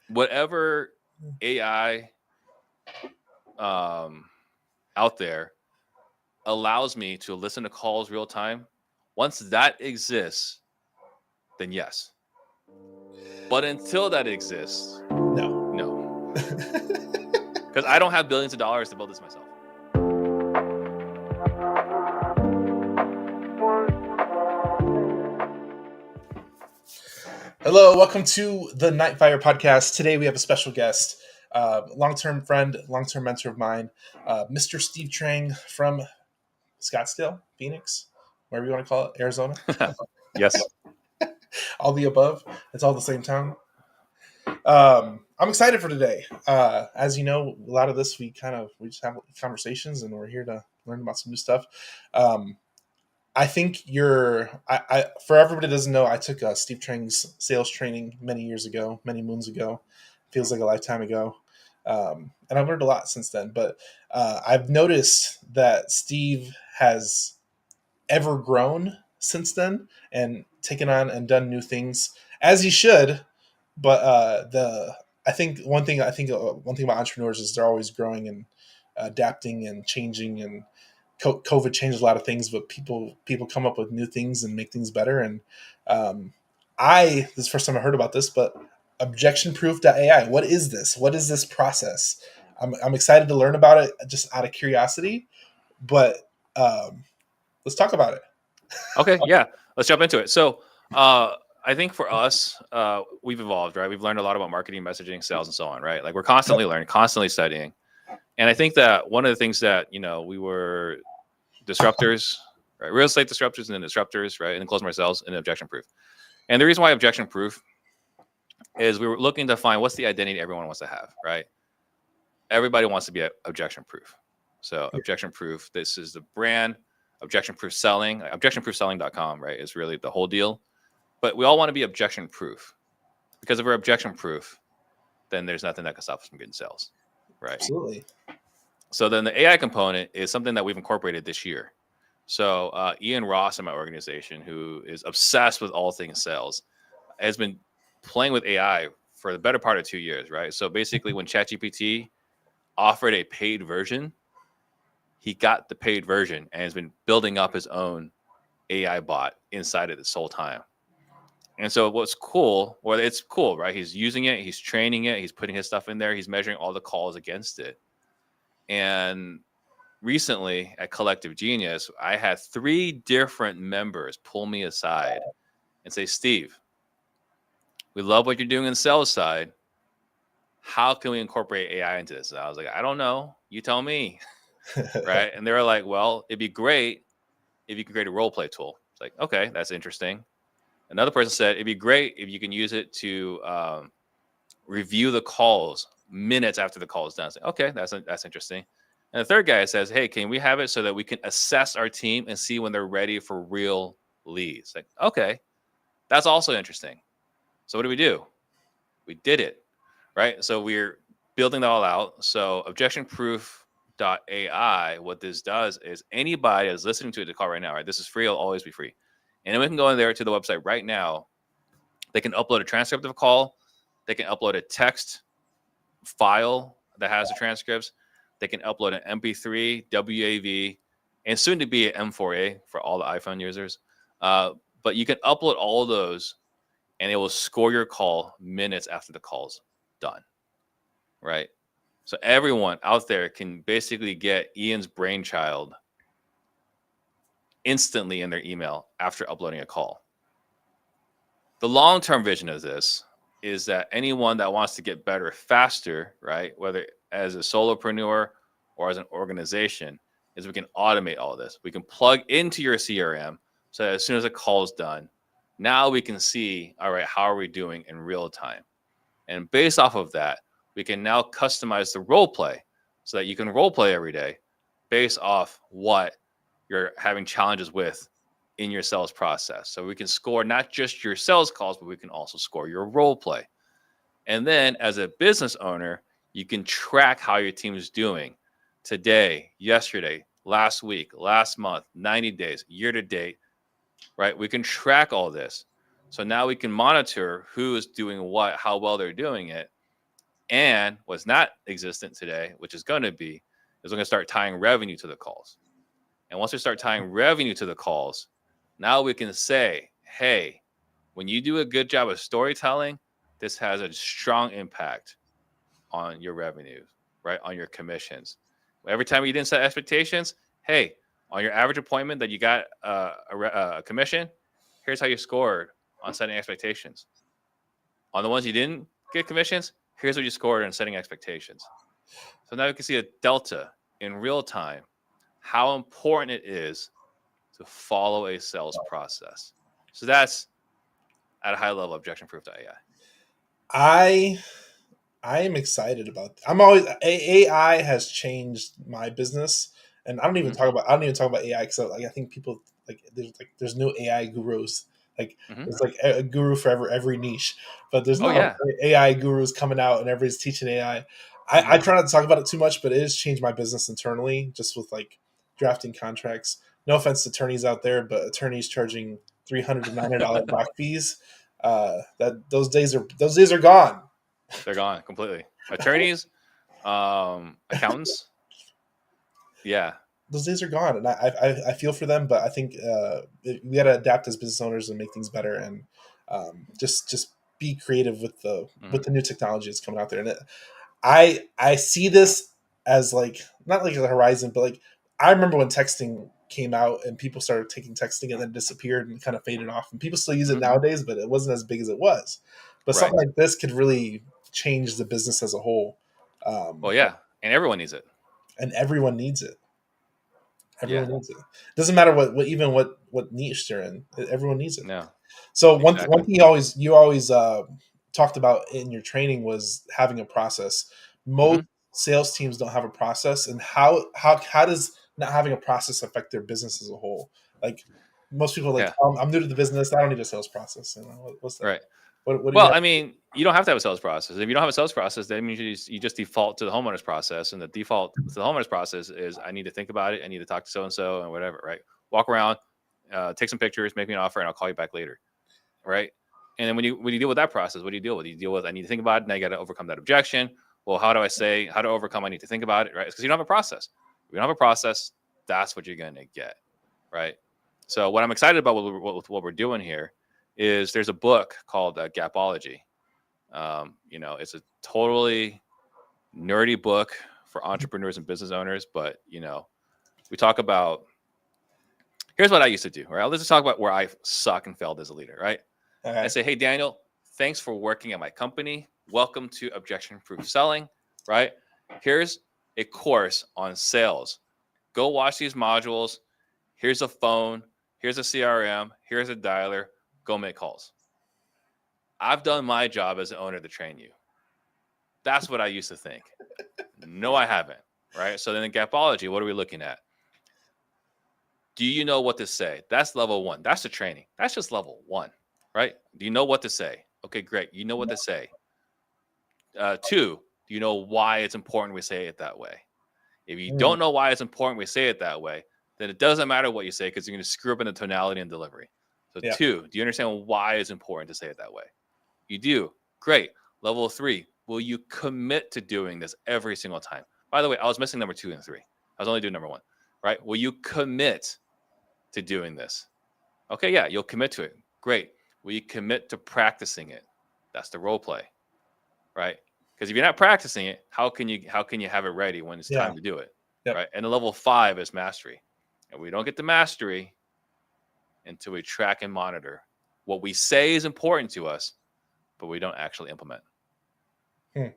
whatever AI out there allows me to listen to calls real time. Once that exists, then yes. But until that exists, no. Because I don't have billions of dollars to build this myself. Hello, welcome to the NytFire podcast. Today we have a special guest, long-term friend, long-term mentor of mine, Mr. Steve Trang from Scottsdale, Phoenix, wherever you want to call it, Arizona. Yes. All the above. It's all the same town. I'm excited for today. As you know, a lot of this we just have conversations, and we're here to learn about some new stuff. I think I for everybody that doesn't know, I took Steve Trang's sales training many moons ago. Feels like a lifetime ago. And I've learned a lot since then. But I've noticed that Steve has ever grown since then and taken on and done new things as he should. But I think one thing about entrepreneurs is they're always growing and adapting and changing, and COVID changed a lot of things, but people come up with new things and make things better. And this is the first time I heard about this, but ObjectionProof.ai. What is this? What is this process? I'm excited to learn about it just out of curiosity, but let's talk about it. Okay, yeah, let's jump into it. So I think for us, we've evolved, right? We've learned a lot about marketing, messaging, sales, and so on, right? Like we're constantly learning, constantly studying. And I think that one of the things that, we were disruptors, right? Real estate disruptors and then disruptors, right? And then closing ourselves and objection proof. And the reason why objection proof is we were looking to find what's the identity everyone wants to have, right? Everybody wants to be objection proof. So objection proof, this is the brand. Objection proof selling, objectionproofselling.com, right, is really the whole deal. But we all want to be objection proof, because if we're objection proof, then there's nothing that can stop us from getting sales, right? Absolutely. So then the AI component is something that we've incorporated this year. So Ian Ross in my organization, who is obsessed with all things sales, has been playing with AI for the better part of 2 years, right? So basically when ChatGPT offered a paid version, he got the paid version and has been building up his own AI bot inside it this whole time. And so what's cool, well, it's cool, right? He's using it, he's training it, he's putting his stuff in there, he's measuring all the calls against it. And recently at Collective Genius, I had 3 different members pull me aside and say, Steve, we love what you're doing on the sales side. How can we incorporate AI into this? And I was like, I don't know. You tell me. Right. And they were like, well, it'd be great if you could create a role play tool. It's like, okay, that's interesting. Another person said it'd be great if you can use it to review the calls minutes after the call is done. Like, okay, that's interesting. And the third guy says, hey, can we have it so that we can assess our team and see when they're ready for real leads? Like, okay, that's also interesting. So what do? We did it, right? So we're building it all out. So ObjectionProof.ai, what this does is anybody that's listening to the call right now, right? This is free, it'll always be free. And then we can go in there to the website right now. They can upload a transcript of a call. They can upload a text file that has the transcripts. They can upload an MP3, WAV, and soon to be an M4A for all the iPhone users. But you can upload all of those, and it will score your call minutes after the call's done, right? So everyone out there can basically get Ian's brainchild instantly in their email after uploading a call. The long-term vision of this is that anyone that wants to get better faster, right, whether as a solopreneur or as an organization, is we can automate all of this. We can plug into your CRM so that as soon as a call is done, now we can see, all right, how are we doing in real time? And based off of that, we can now customize the role play so that you can role play every day based off what you're having challenges with in your sales process. So we can score not just your sales calls, but we can also score your role play. And then as a business owner, you can track how your team is doing today, yesterday, last week, last month, 90 days, year to date, right? We can track all this. So now we can monitor who is doing what, how well they're doing it. And what's not existent today, which is going to be, is we're going to start tying revenue to the calls. And once we start tying revenue to the calls, now we can say, hey, when you do a good job of storytelling, this has a strong impact on your revenues, right? On your commissions. Every time you didn't set expectations, hey, on your average appointment that you got a commission, here's how you scored on setting expectations. On the ones you didn't get commissions, here's what you scored on setting expectations. So now you can see a delta in real time, how important it is to follow a sales process. So that's at a high level ObjectionProof.ai. I am excited about. I'm always AI has changed my business, and Mm-hmm. I don't even talk about AI because I think people there's no AI gurus. Like Mm-hmm. there's like a guru for every niche, but there's Oh not yeah. AI gurus coming out and everybody's teaching AI. I Mm-hmm. try not to talk about it too much, but it has changed my business internally, just with like drafting contracts. No offense to attorneys out there, but attorneys charging $300 to $900 back fees. That those days are gone. They're gone completely. Attorneys, accountants, yeah. Those days are gone, and I feel for them, but I think we got to adapt as business owners and make things better, and just be creative Mm-hmm. with the new technology that's coming out there. And I see this as like not like a horizon, but like I remember when texting came out and people started taking texting and then disappeared and kind of faded off, and people still use it Mm-hmm. nowadays, but it wasn't as big as it was. But something Right. like this could really change the business as a whole, Well, yeah, and everyone needs it. and everyone needs it. Yeah. Everyone needs it. Doesn't matter what niche they're in. Everyone needs it. No. So one Exactly. thing you always talked about in your training was having a process. Most Mm-hmm. sales teams don't have a process, and how does not having a process affect their business as a whole? Like most people are like, Yeah. I'm new to the business. I don't need a sales process. What's that? Right. What do you Well, have? I mean, you don't have to have a sales process. If you don't have a sales process, that means you just default to the homeowner's process. And the default to the homeowner's process is I need to think about it. I need to talk to so and so and whatever, right? Walk around, take some pictures, make me an offer, and I'll call you back later, right? And then when you deal with that process, what do you deal with? You deal with I need to think about it. Now you got to overcome that objection. Well, how to overcome? I need to think about it, right? It's because you don't have a process. If you don't have a process, that's what you're going to get, right? So what I'm excited about what we're doing here is there's a book called Gapology. It's a totally nerdy book for entrepreneurs and business owners, but we talk about here's what I used to do, right? Let's just talk about where I suck and failed as a leader, right? I Okay. say, hey, Daniel, thanks for working at my company. Welcome to Objection Proof Selling, right? Here's a course on sales. Go watch these modules. Here's a phone. Here's a CRM. Here's a dialer. Go make calls. I've done my job as an owner to train you. That's what I used to think. No, I haven't, right? So then in Gapology, what are we looking at? Do you know what to say? That's level one. That's the training. That's just level one, right? Do you know what to say? Okay, great. You know what to say. Two, do you know why it's important we say it that way? If you Mm, don't know why it's important we say it that way, then it doesn't matter what you say because you're going to screw up in the tonality and delivery. So, yeah. two, do you understand why it's important to say it that way? You do. Great. Level three, will you commit to doing this every single time? By the way, I was missing number two and three. I was only doing number one, right? Will you commit to doing this? Okay, yeah, you'll commit to it. Great. Will you commit to practicing it? That's the role play, right? Because if you're not practicing it, how can you have it ready when it's Yeah. time to do it, Yep. right? And the level five is mastery, and we don't get to mastery until we track and monitor what we say is important to us, but we don't actually implement. Hmm.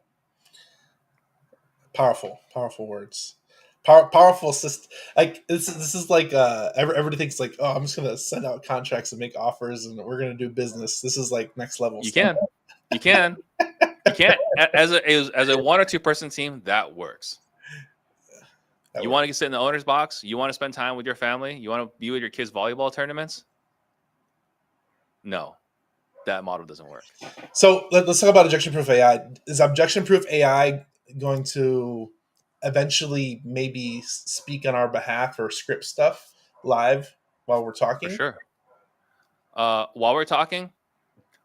Powerful words. Powerful system. Like this is like everybody thinks like, oh, I'm just gonna send out contracts and make offers and we're gonna do business. This is like next level You stuff. can, you can, you can't. As a 1 or 2 person team, that works. That You works. want to sit in the owner's box? You want to spend time with your family? You want to be with your kids' volleyball tournaments? No, that model doesn't work. So let's talk about objection proof AI. Is objection proof AI going to eventually maybe speak on our behalf or script stuff live while we're For talking? sure. While we're talking,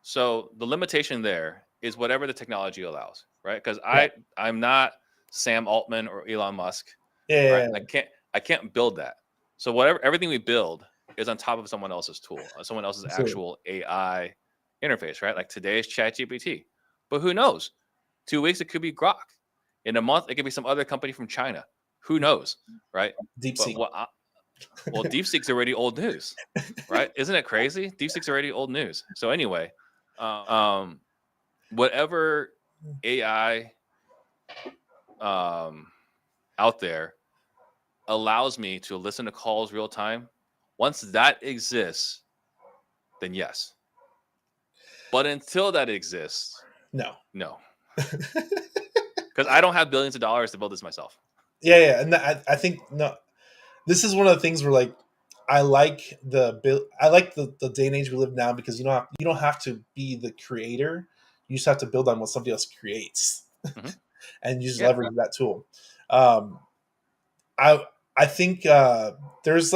so the limitation there is whatever the technology allows, right? Because Yeah. I'm not Sam Altman or Elon Musk, right? Yeah. And I can't build that. So whatever everything we build is on top of someone else's tool, someone else's Absolutely. actual AI interface, right? Like today's ChatGPT, but who knows? 2 weeks it could be Grok. In a month it could be some other company from China. Who knows, right? Deep But sea. well, DeepSeek's already old news, right? Isn't it crazy? DeepSeek's already old news. So anyway, um, whatever AI out there allows me to listen to calls real time. Once that exists, then yes. But until that exists, No. no, because I don't have billions of dollars to build this myself. Yeah. And I think no. This is one of the things where like I like the day and age we live now because you don't have to be the creator. You just have to build on what somebody else creates, Hmm. and you just Yeah. leverage that tool. Um, I I think there is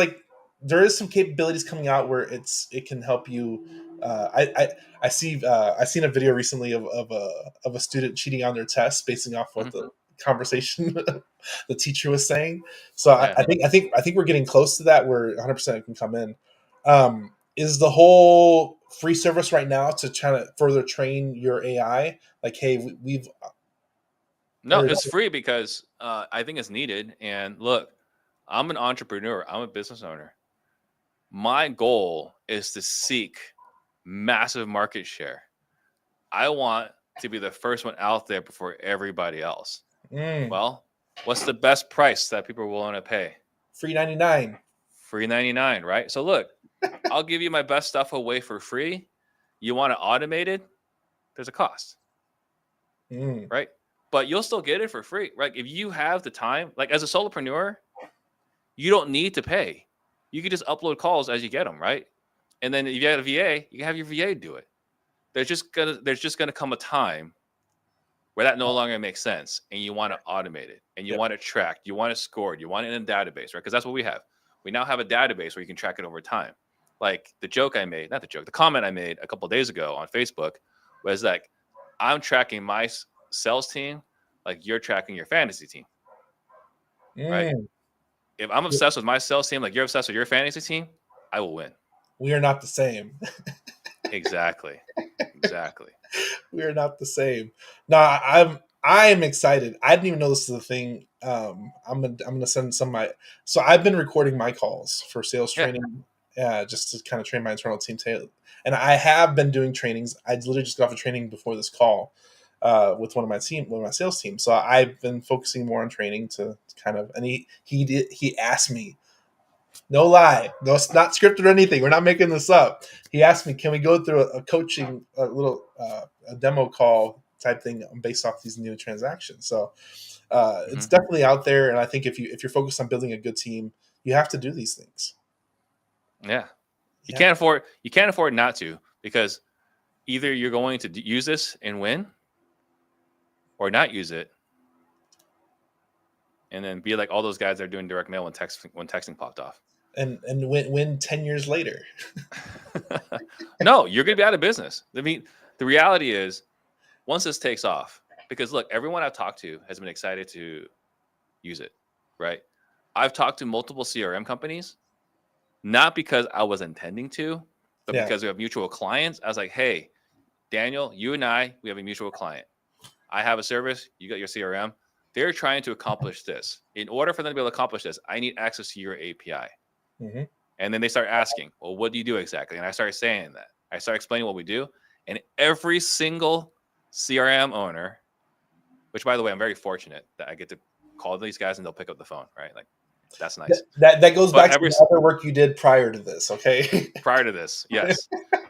some capabilities coming out where it can help you. I seen a video recently of a student cheating on their test basing off what Hmm. the conversation the teacher was saying. So Yeah. I think we're getting close to that where 100% can come in. Is the whole free service right now to try to further train your AI? Like, hey, we've No, heard. it's free because I think it's needed. And look, I'm an entrepreneur. I'm a business owner. My goal is to seek massive market share. I want to be the first one out there before everybody else. Mm, Well, what's the best price that people are willing to pay? free 99. Free 99, right? So look, I'll give you my best stuff away for free. You want it automated? There's a cost, Mm, right? But you'll still get it for free, right? If you have the time, like as a solopreneur, you don't need to pay. You can just upload calls as you get them, right? And then if you have a VA, you can have your VA do it. There's just gonna come a time where that no longer makes sense, and you want to automate it, and you yep. want it tracked, you want it scored, you want it in a database, right? Because that's what we have. We now have a database where you can track it over time. Like the joke I made, not the joke, the comment I made a couple of days ago on Facebook was like, I'm tracking my sales team like you're tracking your fantasy team, right? Mm. If I'm obsessed with my sales team like you're obsessed with your fantasy team, I will win. We are not the same. Exactly. Exactly. We are not the same. No, I'm excited. I didn't even know this is a thing. I'm gonna send some of my. So I've been recording my calls for sales Yeah. training, just to kind of train my internal team. And I have been doing trainings. I literally just got off a training before this call, with one of my sales team. So I've been focusing more on training to kind of. And he asked me, no lie, no, it's not scripted or anything. We're not making this up. He asked me, "Can we go through a coaching, a little a demo call type thing based off these new transactions?" So it's Hmm. definitely out there, and I think if you're focused on building a good team, you have to do these things. Yeah. Yeah. You can't afford not to, because either you're going to use this and win or not use it and then be like all those guys that are doing direct mail when texting popped off. And win 10 years later. No, you're going to be out of business. I mean, the reality is once this takes off, because look, everyone I've talked to has been excited to use it, right? I've talked to multiple CRM companies, not because I was intending to, but Yeah. because we have mutual clients. I was like, hey, Daniel, you and we have a mutual client. I have a service, you got your CRM. They're trying to accomplish this. In order for them to be able to accomplish this, I need access to your API. Mm-hmm. And then they start asking, well, what do you do exactly? And I started saying that. I started explaining what we do. And every single CRM owner, which by the way, I'm very fortunate that I get to call these guys and they'll pick up the phone, right? Like that's nice. That goes But back to the other work you did prior to this. Okay. prior to this, yes,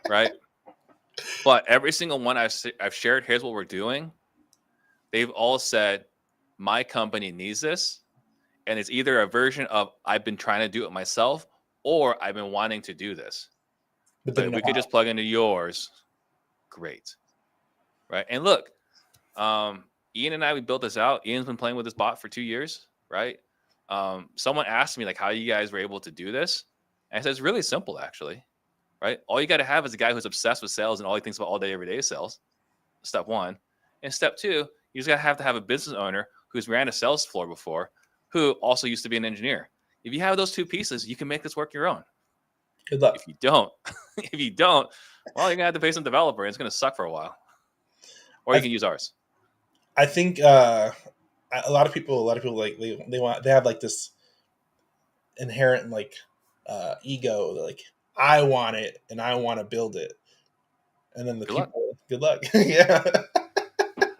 right. But every single one I've shared, here's what we're doing. They've all said, my company needs this. And it's either a version of I've been trying to do it myself or I've been wanting to do this. But But then if no. we could just plug into yours, great. Right. And look, Ian and we built this out. Ian's been playing with this bot for 2 years, right? Someone asked me like how you guys were able to do this. And I said, it's really simple, actually. Right. All you got to have is a guy who's obsessed with sales and all he thinks about all day, every day is sales. step one. And step two, you just have to have a business owner who's ran a sales floor before, who also used to be an engineer. If you have those two pieces, you can make this work your own. Good luck. If you don't, well, you're gonna have to pay some developer. And it's gonna suck for a while, or you can use ours. I think a lot of people like they have like this inherent like ego, like I want it and I want to build it, and then the Good luck. people, good luck. Yeah.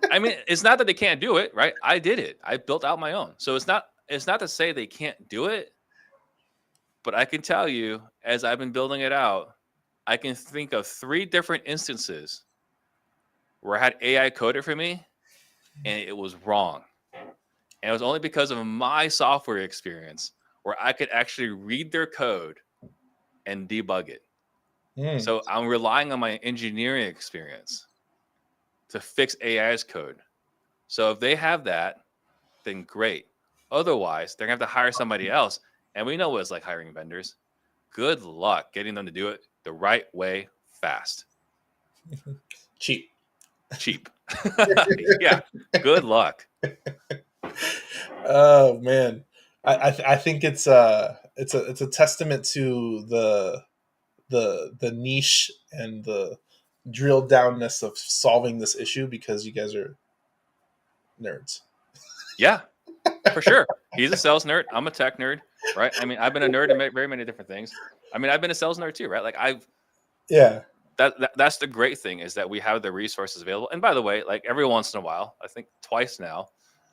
I mean, it's not that they can't do it, right? I did it. I built out my own. So it's not to say they can't do it, but I can tell you, as I've been building it out, I can think of 3 different instances where I had AI code it for me and it was wrong. And it was only because of my software experience where I could actually read their code and debug it. So I'm relying on my engineering experience to fix AI's code. So if they have that, then great. Otherwise, they're going to have to hire somebody else. And we know what it's like hiring vendors. Good luck getting them to do it the right way fast. Cheap. Yeah. Good luck. Oh man. I think it's a testament to the niche and the drill downness of solving this issue, because you guys are nerds. Yeah, for sure. He's a sales nerd. I'm a tech nerd, right? I mean, I've been a nerd in very many different things. I mean, I've been a sales nerd too, right? Like that's the great thing, is that we have the resources available. And by the way, like every once in a while, I think twice now,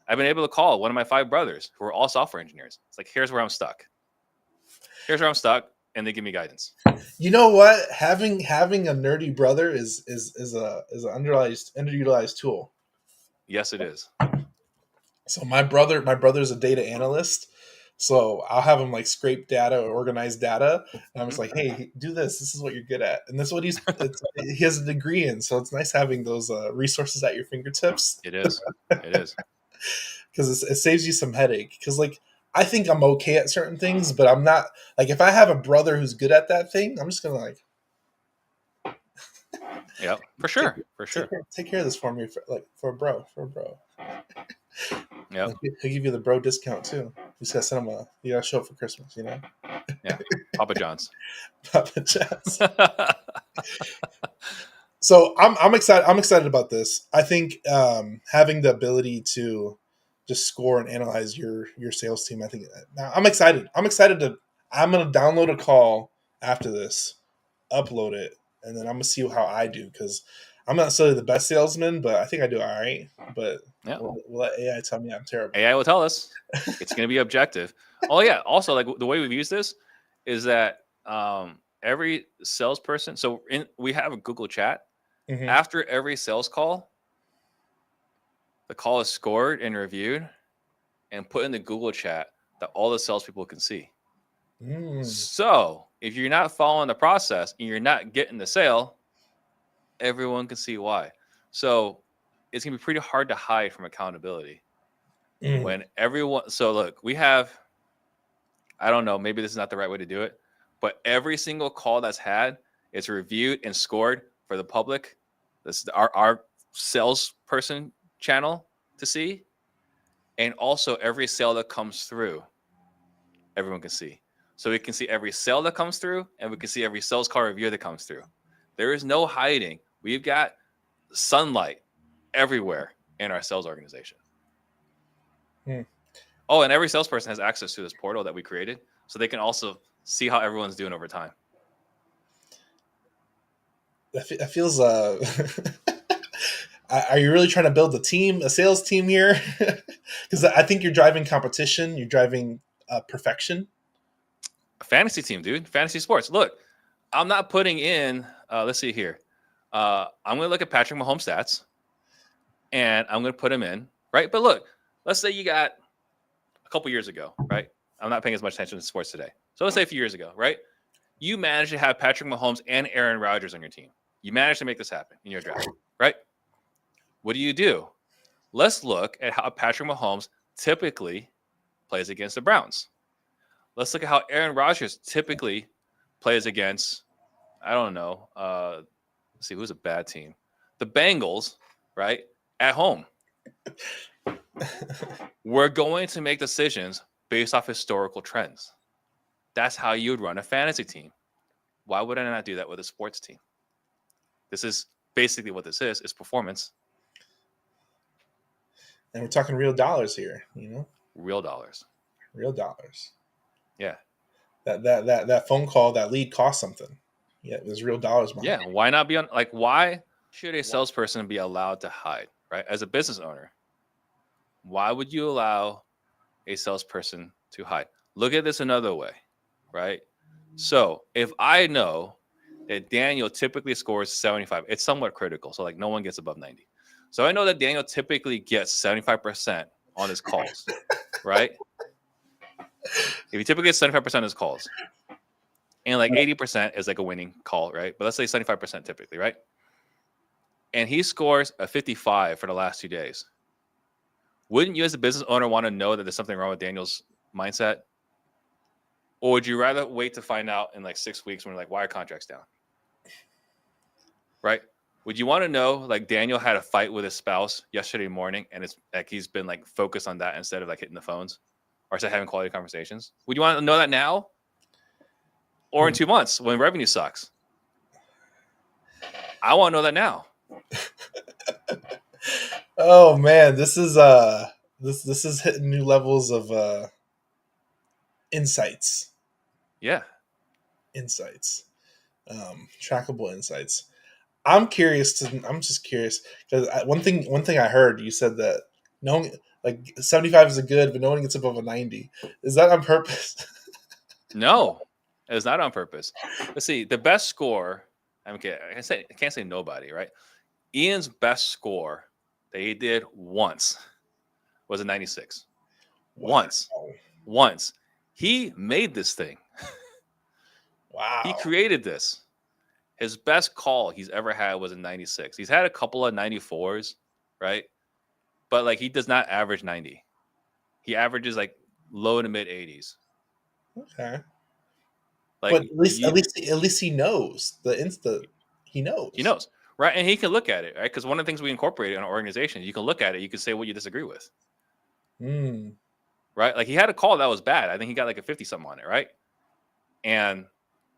I've been able to call one of my 5 brothers who are all software engineers. It's like, here's where I'm stuck. And they give me guidance. You know what? Having a nerdy brother is an underutilized tool. Yes, it is. So my brother's a data analyst. So I'll have him like scrape data or organize data. And I'm just like, hey, do this. This is what you're good at. And that's what he has a degree in. So it's nice having those resources at your fingertips. It is. Because it saves you some headache. Because like, I think I'm okay at certain things, but I'm not, like, if I have a brother who's good at that thing, I'm just going to like. Yeah, for sure. Take care of this for me, for a bro. Yeah. He'll give you the bro discount too. You just gotta send him you gotta show up for Christmas, you know? Yeah. Papa John's. Papa John's. So I'm excited. I'm excited about this. I think having the ability to just score and analyze your sales team, I think now I'm excited. I'm gonna download a call after this, upload it, and then I'm gonna see how I do, because I'm not necessarily the best salesman, but I think I do all right. But yeah, we'll let AI tell me I'm terrible. AI will tell us. It's going to be objective. Oh yeah. Also, like the way we've used this is that every salesperson. So we have a Google chat. Mm-hmm. After every sales call, the call is scored and reviewed and put in the Google chat that all the salespeople can see. So if you're not following the process and you're not getting the sale, everyone can see why. So it's gonna be pretty hard to hide from accountability when everyone. So look, we have, I don't know, maybe this is not the right way to do it, but every single call that's had is reviewed and scored for the public. This is our salesperson channel to see, and also every sale that comes through, everyone can see. So we can see every sale that comes through, and we can see every sales call review that comes through. There is no hiding. We've got sunlight everywhere in our sales organization. Oh, and every salesperson has access to this portal that we created, so they can also see how everyone's doing over time. That feels. Are you really trying to build a sales team here? Because I think you're driving competition. You're driving perfection. A fantasy team, dude. Fantasy sports. Look, I'm not putting in. Let's see here. I'm going to look at Patrick Mahomes' stats, and I'm going to put him in, right? But look, let's say you got a couple years ago, right? I'm not paying as much attention to sports today. So let's say a few years ago, right? You managed to have Patrick Mahomes and Aaron Rodgers on your team. You managed to make this happen in your draft, right? What do? Let's look at how Patrick Mahomes typically plays against the Browns. Let's look at how Aaron Rodgers typically plays against, I don't know, let's see, who's a bad team? The Bengals right? At home. We're going to make decisions based off historical trends. That's how you would run a fantasy team. Why would I not do that with a sports team? This is basically what this is performance. And we're talking real dollars here, Real dollars. Real dollars. Yeah. That phone call, that lead cost something. Yeah, there's real dollars behind Yeah. Why not be on, like, why should a salesperson be allowed to hide, right? As a business owner, why would you allow a salesperson to hide? Look at this another way, right? So if I know that Daniel typically scores 75, it's somewhat critical. So like no one gets above 90. So I know that Daniel typically gets 75% on his calls, right? If he typically gets 75% of his calls, and like 80% is like a winning call, right? But let's say 75% typically, right? And he scores a 55 for the last 2 days. Wouldn't you as a business owner want to know that there's something wrong with Daniel's mindset? Or would you rather wait to find out in like 6 weeks when like why are contracts down? Right? Would you want to know like Daniel had a fight with his spouse yesterday morning and it's like he's been like focused on that instead of like hitting the phones or instead of having quality conversations? Would you want to know that now? Or in 2 months when revenue sucks? I want to know that now. Oh man, this is this is hitting new levels of insights. Yeah. Insights. Trackable insights. I'm just curious because one thing I heard you said that no one, like 75 is a good, but no one gets above a 90. Is that on purpose? No, it's not on purpose. Let's see. The best score, I can't say nobody, right? Ian's best score that he did once was a 96. Wow. Once. He made this thing. Wow. He created this. His best call he's ever had was a 96. He's had a couple of 94s, right? But like he does not average 90. He averages like low to mid 80s. Okay. Like But at least he knows he knows. He knows, right? And he can look at it, right? Because one of the things we incorporated in our organization, you can look at it, you can say what you disagree with, right? Like he had a call that was bad. I think he got like a 50 something on it, right? And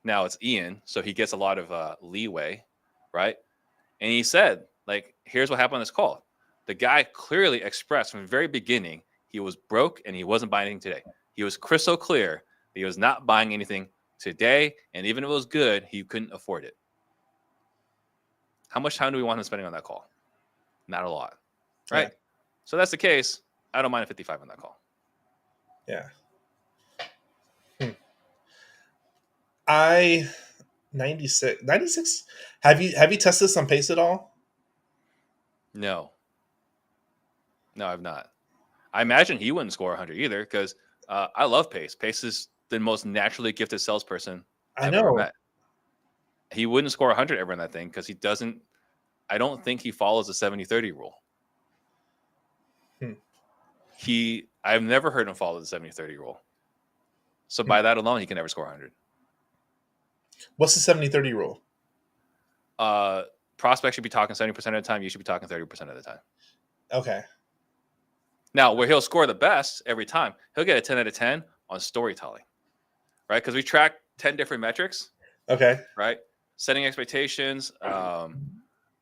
now it's Ian, so he gets a lot of leeway, right? And he said, like, here's what happened on this call. The guy clearly expressed from the very beginning he was broke and he wasn't buying anything today. He was crystal clear that he was not buying anything today, and even if it was good, he couldn't afford it. How much time do we want him spending on that call? Not a lot, right? Yeah. So that's the case. I don't mind a 55 on that call. Yeah. 96. Have you tested this on Pace at all? No, I've not. I imagine he wouldn't score 100 either because I love Pace. Pace is the most naturally gifted salesperson I've ever met. He wouldn't score 100 ever in that thing because he doesn't. I don't think he follows the 70-30 rule. I've never heard him follow the 70-30 rule. So by that alone, he can never score 100. What's the 70-30 rule? Prospects should be talking 70% of the time. You should be talking 30% of the time. Okay. Now, where he'll score the best every time, he'll get a 10 out of 10 on storytelling, right? Because we track 10 different metrics. Okay. Right? Setting expectations,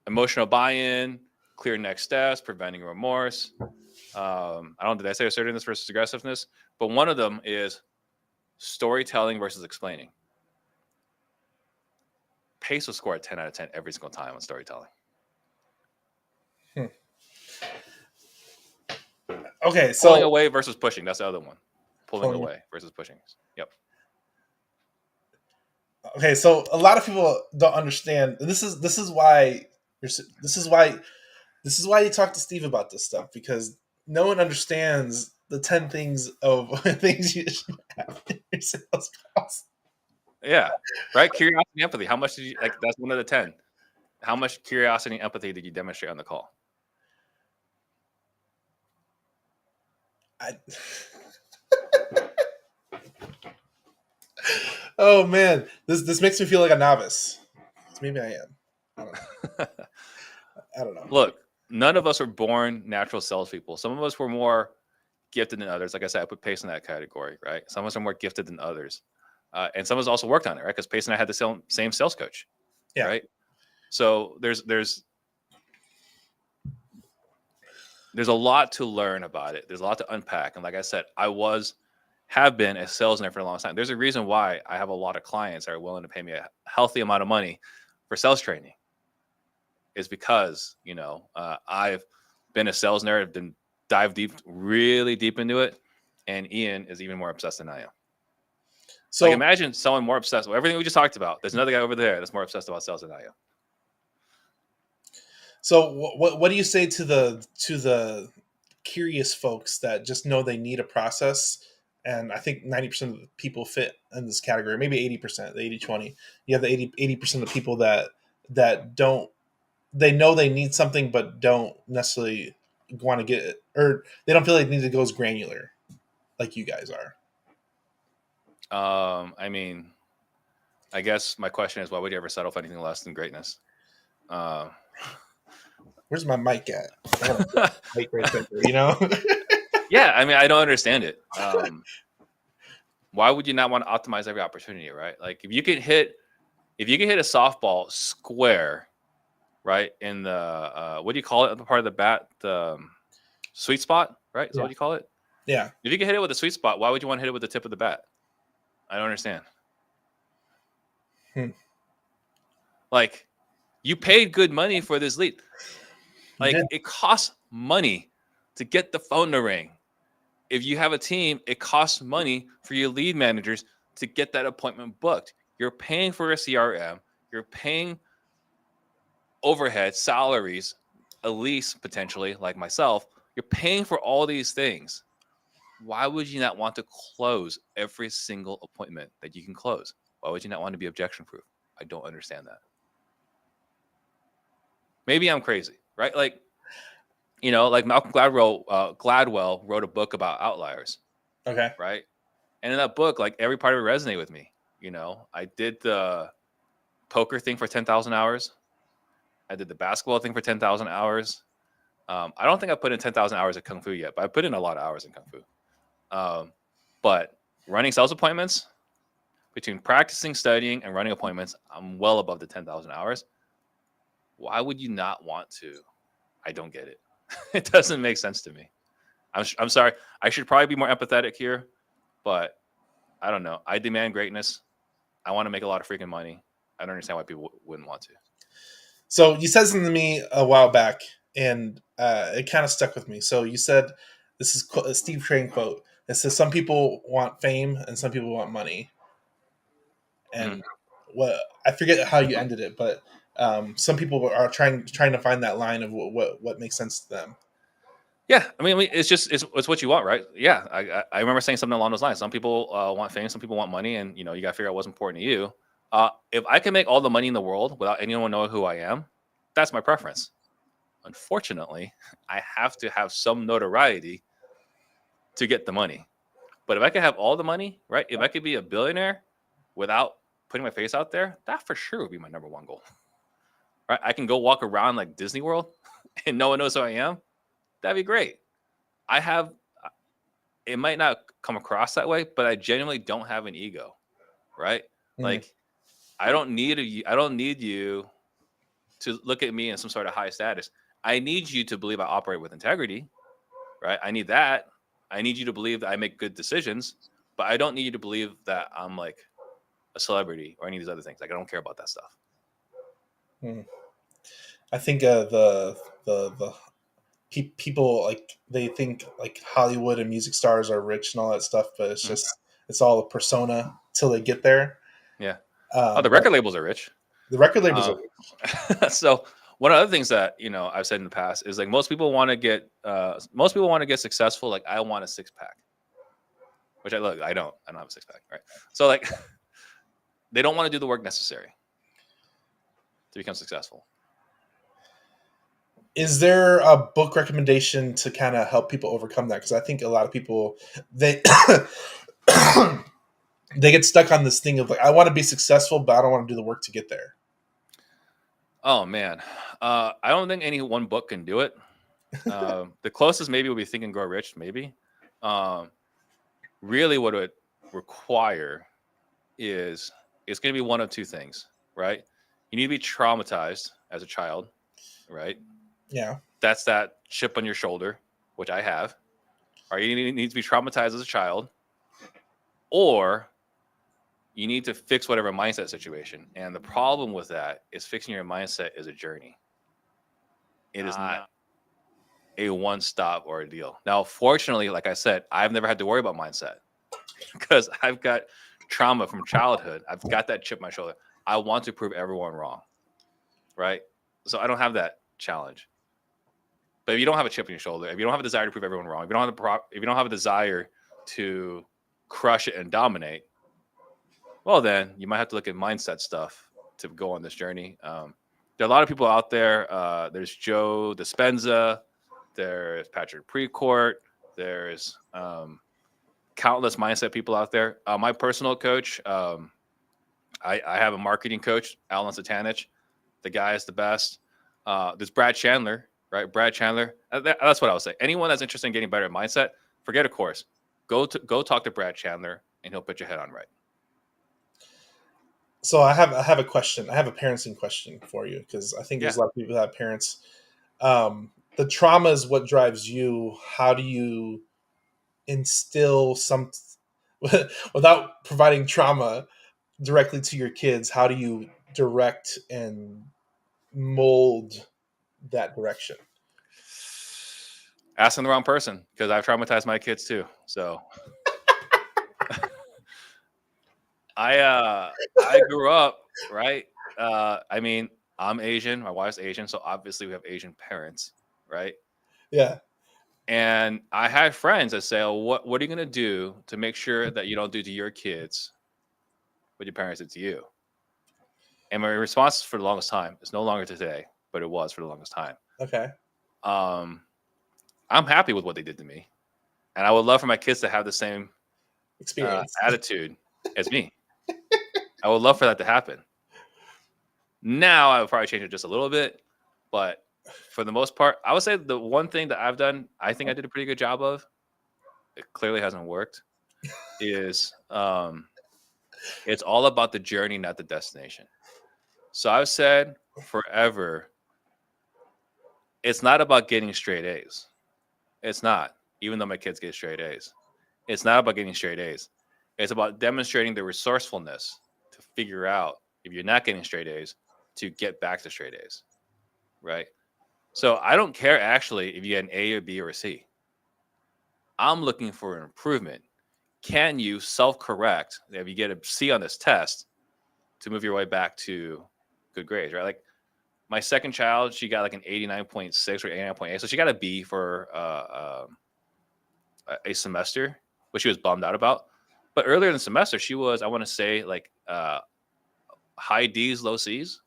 emotional buy-in, clear next steps, preventing remorse. Did I say assertiveness versus aggressiveness? But one of them is storytelling versus explaining. Pace will score a 10 out of 10 every single time on storytelling. Okay, so pulling away versus pushing. That's the other one. Pulling away versus pushing. Yep. Okay, so a lot of people don't understand. This is why you talk to Steve about this stuff, because no one understands the 10 things of things you should have in your sales calls. Yeah, right. Curiosity and empathy. How much did you like? That's one of the 10. How much curiosity and empathy did you demonstrate on the call? Oh man, this makes me feel like a novice. Maybe I am. I don't know. Look, none of us were born natural salespeople. Some of us were more gifted than others. Like I said, I put Pace in that category, right? Some of us are more gifted than others. And some of us also worked on it, right? Because Pace and I had the same sales coach, Yeah. right? So there's a lot to learn about it. There's a lot to unpack. And like I said, have been a sales nerd for a long time. There's a reason why I have a lot of clients that are willing to pay me a healthy amount of money for sales training. Is because I've been a sales nerd, been dive deep, really deep into it, and Ian is even more obsessed than I am. So like, imagine someone more obsessed with everything we just talked about. There's another guy over there that's more obsessed about sales than I am. So what do you say to the curious folks that just know they need a process? And I think 90% of the people fit in this category, maybe 80%, the 80-20. You have the 80% of people that don't, they know they need something, but don't necessarily want to get it, or they don't feel like they need to go as granular like you guys are. I mean, I guess my question is, why would you ever settle for anything less than greatness? Where's my mic at? Mic right there, you know? Yeah, I mean, I don't understand it. Why would you not want to optimize every opportunity, right? Like if you can hit a softball square, right, in the what do you call it? The part of the bat, the sweet spot, right? Is that what you call it? Yeah. If you can hit it with a sweet spot, why would you want to hit it with the tip of the bat? I don't understand. Like, you paid good money for this lead. Like, it costs money to get the phone to ring. If you have a team, it costs money for your lead managers to get that appointment booked. You're paying for a CRM. You're paying overhead, salaries, a lease potentially, like myself. You're paying for all these things. Why would you not want to close every single appointment that you can close? Why would you not want to be objection proof? I don't understand that. Maybe I'm crazy, right? Like, like Malcolm Gladwell wrote a book about outliers. Okay. Right. And in that book, like every part of it resonated with me. I did the poker thing for 10,000 hours. I did the basketball thing for 10,000 hours. I don't think I put in 10,000 hours of Kung Fu yet, but I put in a lot of hours in Kung Fu. But running sales appointments, between practicing, studying, and running appointments, I'm well above the 10,000 hours. Why would you not want to? I don't get it. It doesn't make sense to me. I'm sorry. I should probably be more empathetic here, but I don't know. I demand greatness. I want to make a lot of freaking money. I don't understand why people wouldn't want to. So you said something to me a while back, and it kind of stuck with me. So you said, this is a Steve Trang quote. It says, some people want fame and some people want money. And I forget how you ended it, but some people are trying to find that line of what makes sense to them. Yeah, I mean, it's what you want, right? Yeah, I remember saying something along those lines. Some people want fame, some people want money, and you got to figure out what's important to you. If I can make all the money in the world without anyone knowing who I am, that's my preference. Unfortunately, I have to have some notoriety to get the money. But if I could have all the money, right? If I could be a billionaire without putting my face out there, that for sure would be my number one goal. Right? I can go walk around like Disney World and no one knows who I am. That'd be great. It might not come across that way, but I genuinely don't have an ego, right? Like, I don't need you to look at me in some sort of high status. I need you to believe I operate with integrity, right? I need that. I need you to believe that I make good decisions, but I don't need you to believe that I'm like a celebrity or any of these other things. Like, I don't care about that stuff. I think the people, like, they think like Hollywood and music stars are rich and all that stuff, but it's just it's all a persona till they get there. Yeah. The record labels are rich. The record labels are rich. So one of the other things that I've said in the past is like most people want to get successful. Like, I want a 6-pack, which I don't have a 6-pack, right? So like they don't want to do the work necessary to become successful. Is there a book recommendation to kind of help people overcome that? Because I think a lot of people, they they get stuck on this thing of like, I want to be successful, but I don't want to do the work to get there. Oh man, I don't think any one book can do it. The closest maybe would be Think and Grow Rich, maybe. Um, Really, what it would require is it's going to be one of two things, right? You need to be traumatized as a child, right? Yeah. That's that chip on your shoulder, which I have. Or you need to be traumatized as a child, or you need to fix whatever mindset situation. And the problem with that is fixing your mindset is a journey. It is not a one stop ordeal. Now, fortunately, like I said, I've never had to worry about mindset because I've got trauma from childhood. I've got that chip on my shoulder. I want to prove everyone wrong, right? So I don't have that challenge. But if you don't have a chip on your shoulder, if you don't have a desire to prove everyone wrong, if you don't have a desire to crush it and dominate, well, then you might have to look at mindset stuff to go on this journey. There are a lot of people out there. There's Joe Dispenza, there's Patrick Precourt, there's countless mindset people out there. My personal coach, I have a marketing coach, Alan Satanich. The guy is the best. There's Brad Chandler, right? Brad Chandler. That's what I would say. Anyone that's interested in getting better at mindset, forget a course. Go talk to Brad Chandler, and he'll put your head on right. So I have a question. I have a parenting question for you because I think Yeah. there's a lot of people that have parents. The trauma is what drives you. How do you instill some without providing trauma directly to your kids? How do you direct and mold that direction? Asking the wrong person because I've traumatized my kids too. So I grew up right. I mean, I'm Asian. My wife's Asian, so obviously we have Asian parents, right? Yeah. And I had friends that say, oh, what are you gonna do to make sure that you don't do to your kids what your parents did to you? And my response for the longest time, it's no longer today, but it was for the longest time. Okay. Um, I'm happy with what they did to me, and I would love for my kids to have the same Experience. attitude as me. I would love for that to happen. Now I would probably change it just a little bit, but for the most part, I would say the one thing that I've done, I think I did a pretty good job of. It clearly hasn't worked. Is it's all about the journey, not the destination. So I've said forever, it's not about getting straight A's. It's not, even though my kids get straight A's. It's not about getting straight A's. It's about demonstrating the resourcefulness to figure out if you're not getting straight A's to get back to straight A's, right? So I don't care actually if you get an A or B or a C. I'm looking for an improvement. Can you self correct if you get a C on this test to move your way back to good grades, right? Like my second child, she got like an 89.6 or 89.8. So she got a B for a semester, which she was bummed out about. But earlier in the semester, she was, I want to say, like high D's, low C's,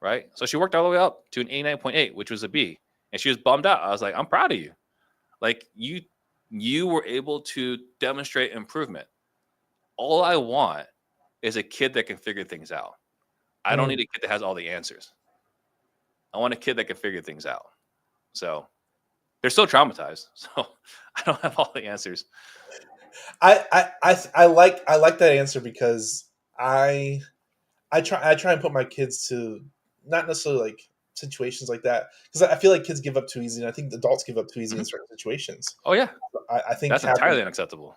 right? So she worked all the way up to an 89.8, which was a B. And she was bummed out. I was like, I'm proud of you. Like you were able to demonstrate improvement. All I want is a kid that can figure things out. I don't need a kid that has all the answers. I want a kid that can figure things out. So they're still traumatized. So I don't have all the answers. I like that answer because I I try and put my kids to not necessarily like situations like that because I feel like kids give up too easy, and I think adults give up too easy in Mhm. certain situations. Oh yeah, I think that's entirely unacceptable.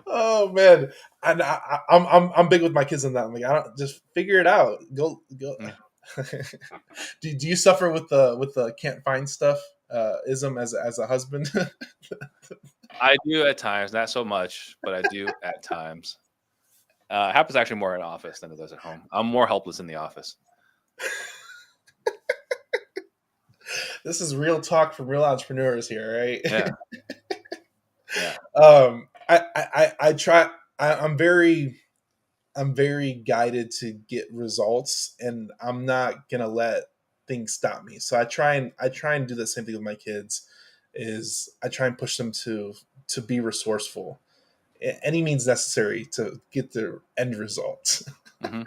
oh man, and I'm big with my kids on that. I'm like, I don't just figure it out. Go. Mm. Do you suffer with the can't find stuff ism as a husband? I do at times, not so much, but I do at times. It happens actually more in office than it does at home. I'm more helpless in the office. This is real talk from real entrepreneurs here, right? Yeah, yeah. I try. I'm very guided to get results, and I'm not gonna let things stop me. So I try and do the same thing with my kids. Is I try and push them to be resourceful, any means necessary to get the end result. Hmm.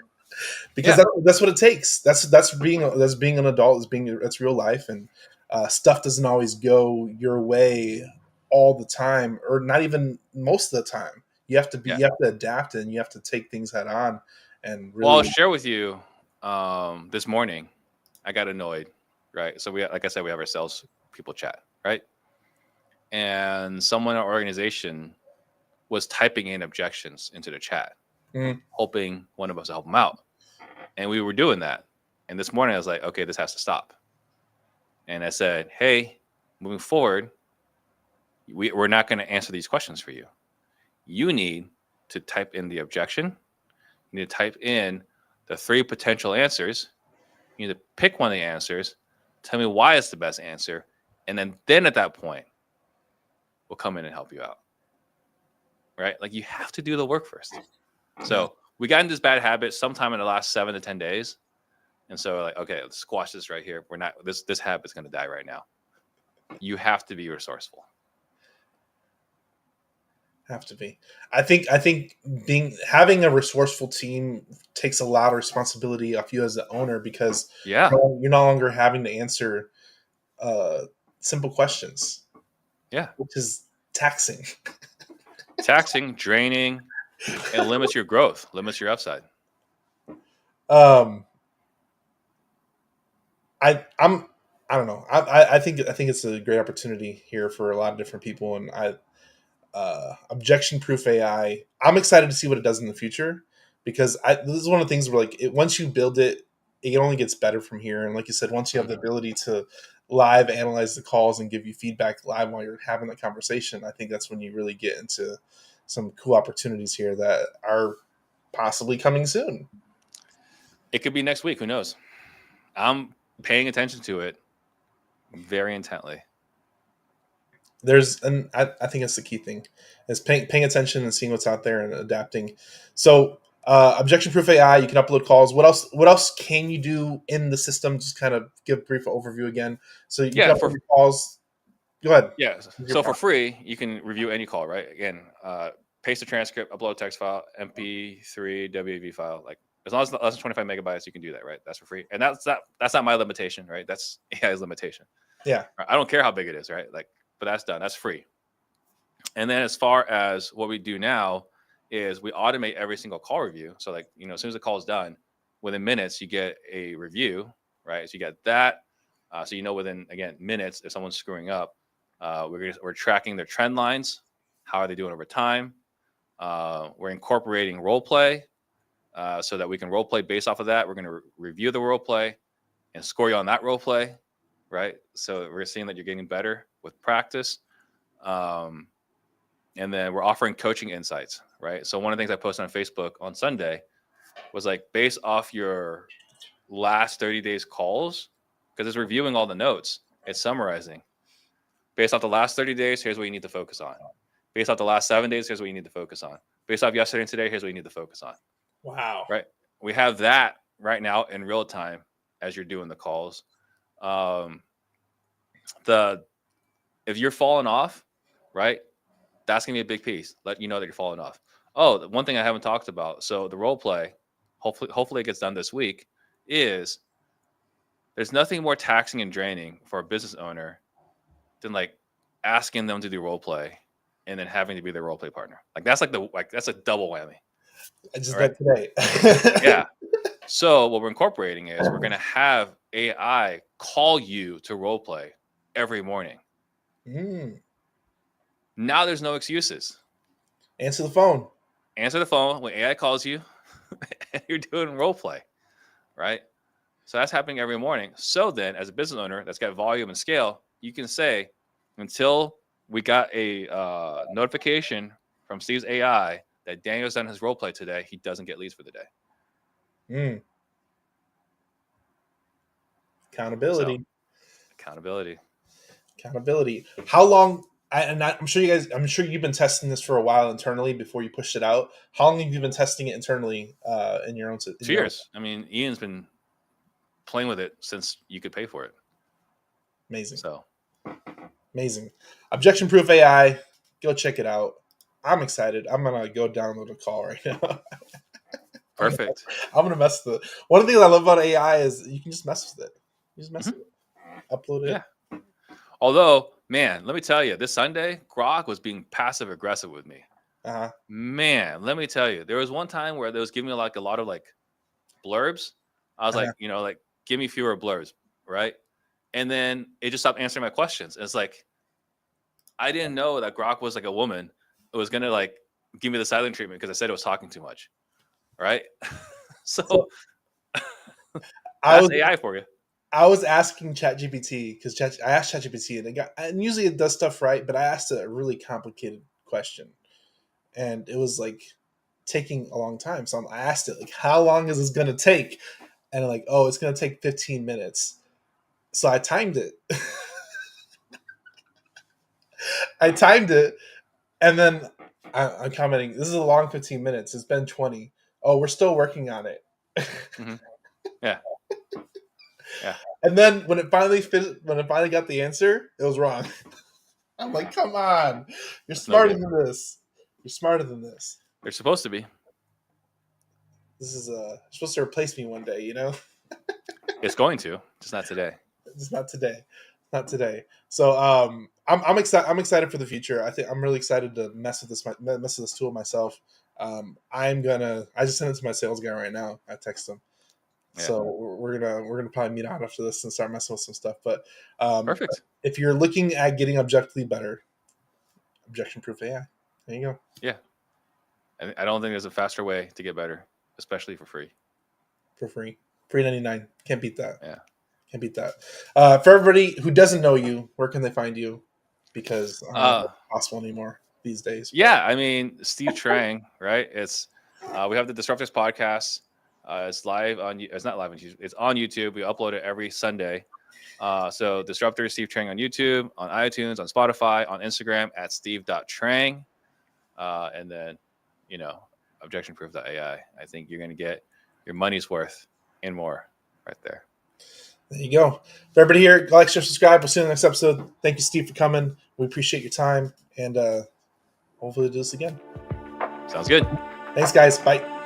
because Yeah. that's what it takes. That's being an adult. That's real life, and stuff doesn't always go your way all the time, or not even most of the time. Yeah. You have to adapt, and you have to take things head on, and Well, I'll really. share with you. This morning, I got annoyed. Right. So like I said, we have our sales people chat. Right. And someone in our organization was typing in objections into the chat, Mm, hoping one of us to help them out. And we were doing that. And this morning, I was like, okay, this has to stop. And I said, hey, moving forward, we're not going to answer these questions for you. You need to type in the objection. You need to type in the 3 potential answers. You need to pick one of the answers. Tell me why it's the best answer. And then at that point, we'll come in and help you out. Right? Like you have to do the work first. yeah. So we got into this bad habit sometime in the last 7 to 10 days. And so like, okay, let's squash this right here. We're not this habit's gonna die right now. You have to be resourceful. Have to be. I think being having a resourceful team takes a lot of responsibility off you as the owner, because Yeah. you're no longer having to answer uh, simple questions, Yeah. which is taxing. Taxing, draining, and limits your growth, limits your upside. Um, I'm I don't know. I think it's a great opportunity here for a lot of different people, and objection proof AI. I'm excited to see what it does in the future, because this is one of the things where like once you build it, it only gets better from here. And like you said, once you have the ability to live analyze the calls and give you feedback live while you're having the conversation, I think that's when you really get into some cool opportunities here that are possibly coming soon. It could be next week. Who knows? I'm paying attention to it very intently. And I think that's the key thing, is paying attention and seeing what's out there and adapting. So objection proof AI, you can upload calls. What else can you do in the system? Just kind of give a brief overview again. So you Yeah, can for upload your calls. Go ahead. yeah. Use your So for power. free, you can review any call, right? Again, paste a transcript, upload a text file, MP3, WAV file. Like as long as it's less than 25 megabytes, you can do that, right? That's for free. And that's not my limitation, right? That's AI's limitation. Yeah. Right? I don't care how big it is, right? Like, but that's done. That's free. And then as far as what we do now is we automate every single call review. So like, as soon as the call is done, within minutes, you get a review, right? So you get that. So within again minutes, if someone's screwing up, we're tracking their trend lines. How are they doing over time? We're incorporating role play so that we can role play based off of that. We're going to review the role play and score you on that role play, right? So we're seeing that you're getting better with practice. Um, and then we're offering coaching insights, right? So one of the things I posted on Facebook on Sunday was like based off your last 30 days calls, because it's reviewing all the notes, it's summarizing. Based off the last 30 days, here's what you need to focus on. Based off the last 7 days, here's what you need to focus on. Based off yesterday and today, here's what you need to focus on. Wow. Right? We have that right now in real time as you're doing the calls. Um, the if you're falling off, right? That's gonna be a big piece. Let you know that you're falling off. Oh, the one thing I haven't talked about. So the role play, hopefully it gets done this week. Is there's nothing more taxing and draining for a business owner than like asking them to do role play and then having to be their role play partner. Like that's a double whammy. I All just right. did today. Yeah. So what we're incorporating is we're gonna have AI call you to role play every morning. Mm. Now there's no excuses. Answer the phone. Answer the phone when AI calls you and you're doing role play, right? So that's happening every morning. So then, as a business owner that's got volume and scale, you can say, until we got a notification from Steve's AI that Daniel's done his role play today, he doesn't get leads for the day. Mm. So Accountability. accountability. Accountability. How long? I'm sure you guys. I'm sure you've been testing this for a while internally before you pushed it out. How long have you been testing it internally in your own? In your own? Cheers. I mean, Ian's been playing with it since you could pay for it. Amazing, So amazing. Objection proof AI. Go check it out. I'm excited. I'm gonna go download a call right now. Perfect. I'm gonna mess with it. One of the things I love about AI is you can just mess with it. You just mess with it, upload it. Yeah. Although, man, let me tell you, this Sunday, Grok was being passive aggressive with me. Uh-huh. Man, let me tell you, there was one time where they was giving me like a lot of like blurbs. I was like, like give me fewer blurbs, right? And then it just stopped answering my questions. And it's like I didn't know that Grok was like a woman. It was gonna like give me the silent treatment because I said it was talking too much, right? So I that's was AI for you. I was asking ChatGPT because I asked ChatGPT and usually it does stuff right, but I asked it a really complicated question, and it was like taking a long time. So I asked it like, "How long is this gonna take?" And like, "Oh, it's gonna take 15 minutes." So I timed it. I timed it, and then I'm commenting. This is a long 15 minutes. It's been 20. Oh, we're still working on it. Mm-hmm. Yeah. Yeah. And then when it finally got the answer, it was wrong. I'm like, come on, you're That's no smarter good. than this. You're smarter than this. They're supposed to be. This is supposed to replace me one day, It's going to, just not today. Just not today. Not today. So I'm excited. I'm excited for the future. I think I'm really excited to mess with this tool myself. I just sent it to my sales guy right now. I text him. Yeah. So we're gonna probably meet out after this and start messing with some stuff. But Perfect. if you're looking at getting objectively better, objection proof AI. There you go. Yeah. I don't think there's a faster way to get better, especially for free. For free. $3.99. Can't beat that. Yeah. Can't beat that. For everybody who doesn't know you, where can they find you? Because I don't know if that's possible anymore these days. Yeah, I mean, Steve Trang, right? It's we have the Disruptors podcast. It's live on. It's not live on YouTube. It's on YouTube. We upload it every Sunday. So Disruptors, Steve Trang on YouTube, on iTunes, on Spotify, on Instagram at steve.trang. And then, ObjectionProof.ai. I think you're going to get your money's worth and more right there. There you go. For everybody here, like, share, subscribe. We'll see you in the next episode. Thank you, Steve, for coming. We appreciate your time, and hopefully do this again. Sounds good. Thanks, guys. Bye.